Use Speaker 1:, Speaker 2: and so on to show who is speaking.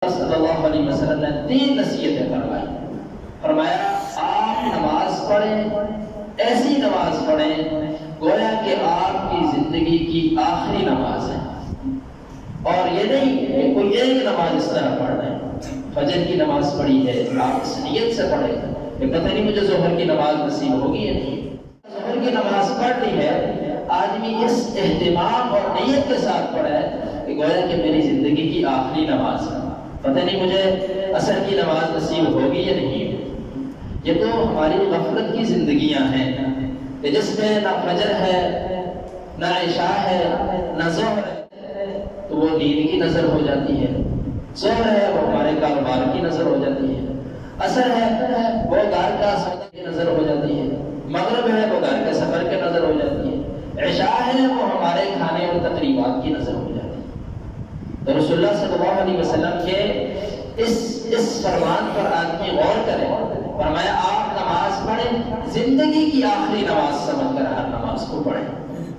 Speaker 1: صلی اللہ علیہ وسلم نے 3 نصیحتیں فرمائی. فرمایا آپ نماز پڑھیں، ایسی نماز پڑھیں گویا کہ آپ کی زندگی کی آخری نماز ہے. اور یہ نہیں کہ کوئی ایک نماز اس طرح پڑھ رہے ہیں. فجر کی نماز پڑھی ہے، آپ اس نیت سے پڑھیں کہ پتہ نہیں مجھے ظہر کی نماز نصیب ہوگی یا نہیں. ظہر کی نماز پڑھ لی ہے، آدمی اس اہتمام اور نیت کے ساتھ پڑھے کہ گویا کہ میری زندگی کی آخری نماز ہے، پتہ نہیں مجھے عصر کی نماز نصیب ہوگی یا نہیں. یہ تو ہماری غفلت کی زندگیاں ہیں کہ جس میں نہ فجر ہے، نہ عشاء ہے، نہ ظہر ہے، تو وہ نیند کی نظر ہو جاتی ہے. ظہر ہے وہ ہمارے کاروبار کی نظر ہو جاتی ہے. عصر ہے وہ گھر کا سودا کی نظر ہو جاتی ہے. مغرب ہے وہ گھر کے سفر کی نظر ہو جاتی ہے. عشاء ہے وہ ہمارے کھانے اور تقریبات کی نظر ہو جاتی ہے. تو رسول اللہ صلی اللہ علیہ وسلم کے اس فرمان پر آدمی غور کرے. فرمایا آپ نماز پڑھیں، زندگی کی آخری نماز سمجھ کر ہر نماز کو پڑھیں.